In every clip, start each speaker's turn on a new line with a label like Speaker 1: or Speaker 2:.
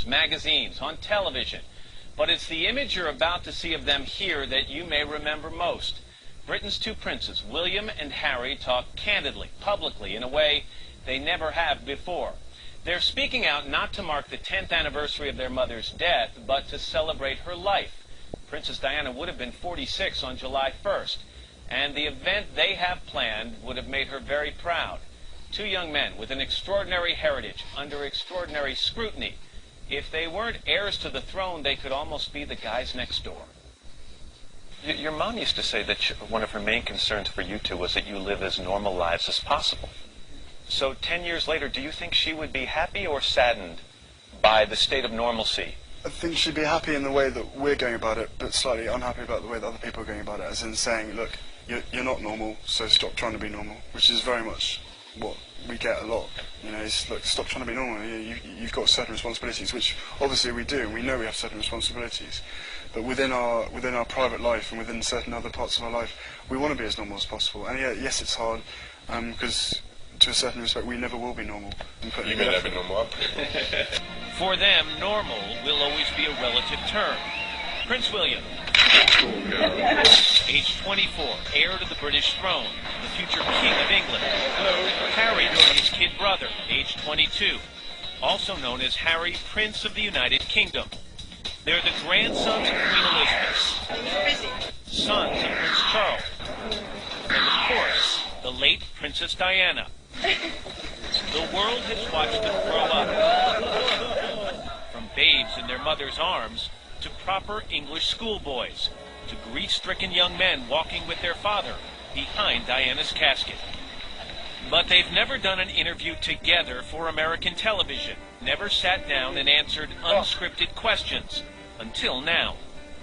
Speaker 1: magazines, on television. But it's the image you're about to see of them here that you may remember most. Britain's two princes, William and Harry, talk candidly, publicly, in a way they never have before. They're speaking out not to mark the 10th anniversary of their mother's death, but to celebrate her life. Princess Diana would have been 46 on July 1st, and the event they have planned would have made her very proud. Two young men with an extraordinary heritage, under extraordinary scrutiny. If they weren't heirs to the throne, they could almost be the guys next door.
Speaker 2: Your mom used to say that one of her main concerns for you two was that you live as normal lives as possible. So 10 years later, do you think she would be happy or saddened by the state of normalcy?
Speaker 3: I think she'd be happy in the way that we're going about it, but slightly unhappy about the way that other people are going about it, as in saying, look, you're not normal, so stop trying to be normal, which is very much what we get a lot. You know, it's, look, stop trying to be normal. You've got certain responsibilities, which obviously we do, and we know we have certain responsibilities. But within our private life and within certain other parts of our life, we want to be as normal as possible. And yes, it's hard, because to a certain respect, we never will be normal.
Speaker 4: You may never be normal.
Speaker 1: For them, normal will always be a relative term. Prince William, age 24, heir to the British throne, the future King of England. Harry, his kid brother, age 22, also known as Harry, Prince of the United Kingdom. They're the grandsons of Queen Elizabeth, sons of Prince Charles, and of course, the late Princess Diana. The world has watched them grow up, from babes in their mother's arms to proper English schoolboys, to grief-stricken young men walking with their father behind Diana's casket. But they've never done an interview together for American television, never sat down and answered unscripted questions, until now.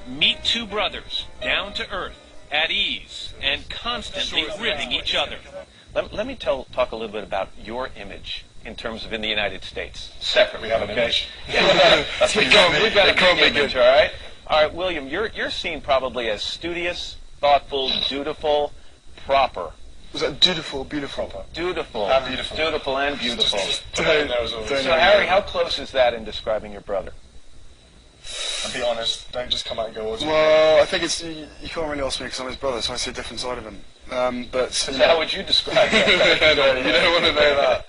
Speaker 1: Meet two brothers, down to earth, at ease, and constantly ribbing each other.
Speaker 2: Let me talk a little bit about your image in terms of in the United States.
Speaker 4: Separate, we have an image.
Speaker 2: That's we've got a common image, all right? All right, William, you're seen probably as studious, thoughtful, dutiful, proper.
Speaker 3: Was that dutiful, beautiful?
Speaker 2: Dutiful.
Speaker 4: Beautiful.
Speaker 2: Dutiful and beautiful.
Speaker 3: So
Speaker 2: Harry, how close is that in describing your brother?
Speaker 4: And be honest, don't just come out and go,
Speaker 3: well, I think it's, you can't really ask me because I'm his brother, so I see a different side of him.
Speaker 2: So how would you describe him?
Speaker 3: No, you don't want to know that.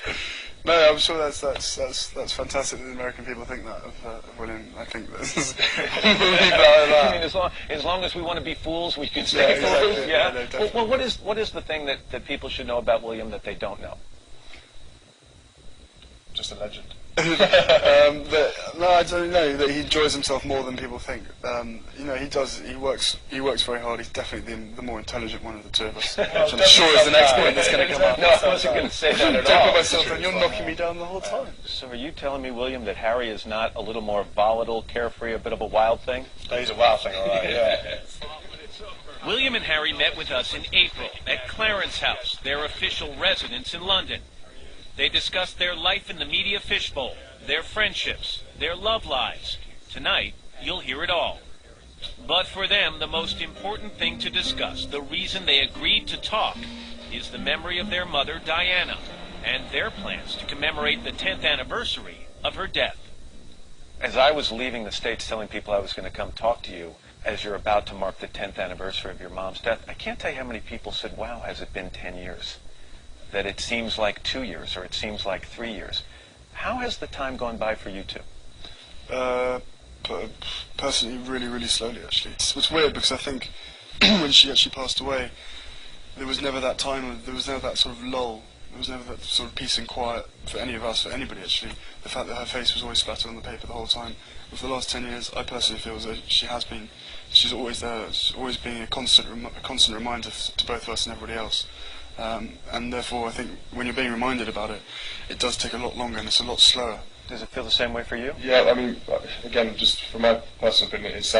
Speaker 3: No, I'm sure that's fantastic that the American people think that of William. I think that's
Speaker 2: I mean, as long as we want to be fools, we can stay fools.
Speaker 3: Exactly.
Speaker 2: Yeah.
Speaker 3: No,
Speaker 2: well, what is the thing that people should know about William that they don't know?
Speaker 4: Just a legend.
Speaker 3: No, I don't know that he enjoys himself more than people think. You know, he does. He works very hard. He's definitely the more intelligent one of the two of us. Which I'm sure is the next point that's going to come up.
Speaker 2: No, I wasn't going to say that at all.
Speaker 3: Don't put myself down. You're knocking me down the whole time.
Speaker 2: So are you telling me, William, that Harry is not a little more volatile, carefree, a bit of a wild thing?
Speaker 4: No, he's a wild thing, all right. Yeah.
Speaker 1: William and Harry met with us in April at Clarence House, their official residence in London. They discussed their life in the media fishbowl, their friendships, their love lives. Tonight, you'll hear it all. But for them, the most important thing to discuss, the reason they agreed to talk, is the memory of their mother, Diana, and their plans to commemorate the 10th anniversary of her death.
Speaker 2: As I was leaving the States telling people I was going to come talk to you as you're about to mark the 10th anniversary of your mom's death, I can't tell you how many people said, wow, has it been 10 years? That it seems like 2 years or it seems like 3 years. How has the time gone by for you two?
Speaker 3: Personally, really, really slowly, actually. It's weird because I think when she actually passed away, there was never that time, there was never that sort of lull. There was never that sort of peace and quiet for any of us, for anybody actually. The fact that her face was always splattered on the paper the whole time. But for the last 10 years, I personally feel as though she's always there. It's always been a constant reminder to both of us and everybody else. And therefore, I think when you're being reminded about it, it does take a lot longer and it's a lot slower.
Speaker 2: Does it feel the same way for you?
Speaker 4: Yeah, I mean, again, just from my personal opinion, it's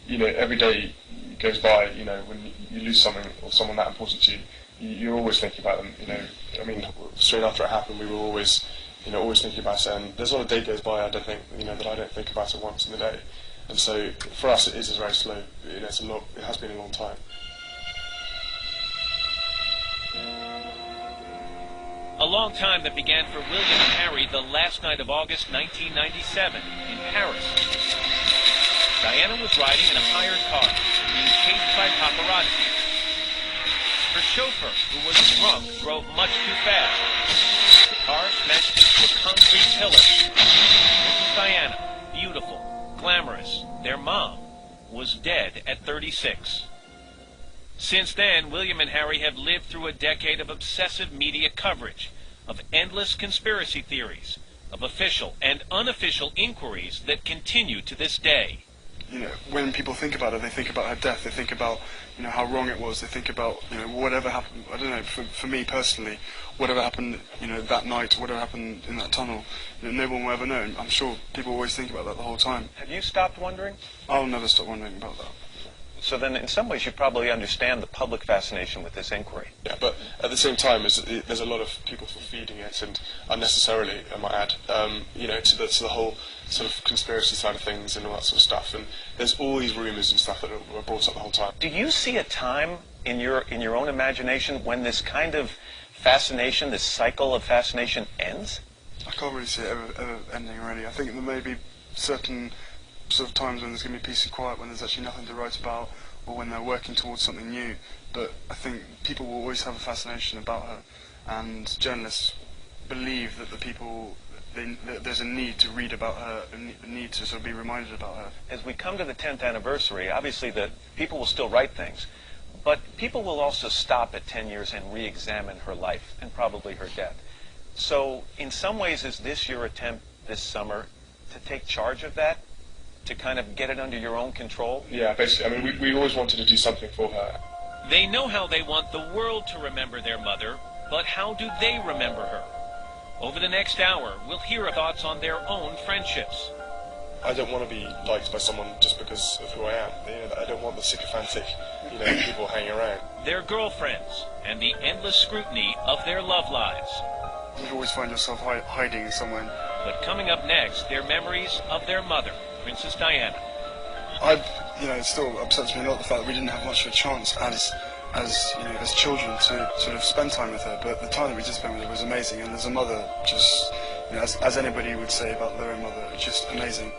Speaker 4: you know, every day goes by, you know, when you lose something or someone that important to you, you're always thinking about them. You know, I mean, straight after it happened, we were always, you know, always thinking about it. And there's not a day goes by, I don't think, you know, that I don't think about it once in the day. And so for us, it is very slow. You know, it has been a long time.
Speaker 1: A long time that began for William and Harry the last night of August 1997 in Paris. Diana was riding in a hired car, being chased by paparazzi. Her chauffeur, who was drunk, drove much too fast. The car smashed into a concrete pillar. Princess Diana, beautiful, glamorous, their mom, was dead at 36. Since then, William and Harry have lived through a decade of obsessive media coverage, of endless conspiracy theories, of official and unofficial inquiries that continue to this day.
Speaker 3: You know, when people think about it, they think about her death, they think about, you know, how wrong it was, they think about, you know, whatever happened, I don't know, for me personally, whatever happened, you know, that night, whatever happened in that tunnel, you know, no one will ever know. I'm sure people always think about that the whole time.
Speaker 2: Have you stopped wondering?
Speaker 3: I'll never stop wondering about that.
Speaker 2: So then, in some ways, you probably understand the public fascination with this inquiry.
Speaker 4: Yeah, but at the same time, there's a lot of people sort of feeding it, and unnecessarily, I might add, you know, to the whole sort of conspiracy side of things and all that sort of stuff. And there's all these rumours and stuff that are brought up the whole time.
Speaker 2: Do you see a time in your own imagination when this kind of fascination, this cycle of fascination, ends?
Speaker 3: I can't really see it ever ending, really. I think there may be certain sort of times when there's going to be peace and quiet, when there's actually nothing to write about, or when they're working towards something new. But I think people will always have a fascination about her, and journalists believe that that there's a need to read about her, a need to sort of be reminded about her.
Speaker 2: As we come to the 10th anniversary, obviously the people will still write things, but people will also stop at 10 years and re-examine her life, and probably her death. So in some ways, is this your attempt this summer to take charge of that? To kind of get it under your own control?
Speaker 4: Yeah, basically. I mean, we always wanted to do something for her.
Speaker 1: They know how they want the world to remember their mother, but how do they remember her? Over the next hour, we'll hear thoughts on their own friendships.
Speaker 4: I don't want to be liked by someone just because of who I am. You know, I don't want the sycophantic, you know, people hanging around.
Speaker 1: Their girlfriends, and the endless scrutiny of their love lives.
Speaker 3: You always find yourself hiding somewhere.
Speaker 1: But coming up next, their memories of their mother, Princess Diana.
Speaker 3: You know, it still upsets me a lot the fact that we didn't have much of a chance as you know, as children to sort of spend time with her. But the time that we did spend with her was amazing, and as a mother, just, you know, as anybody would say about their own mother, it's just amazing.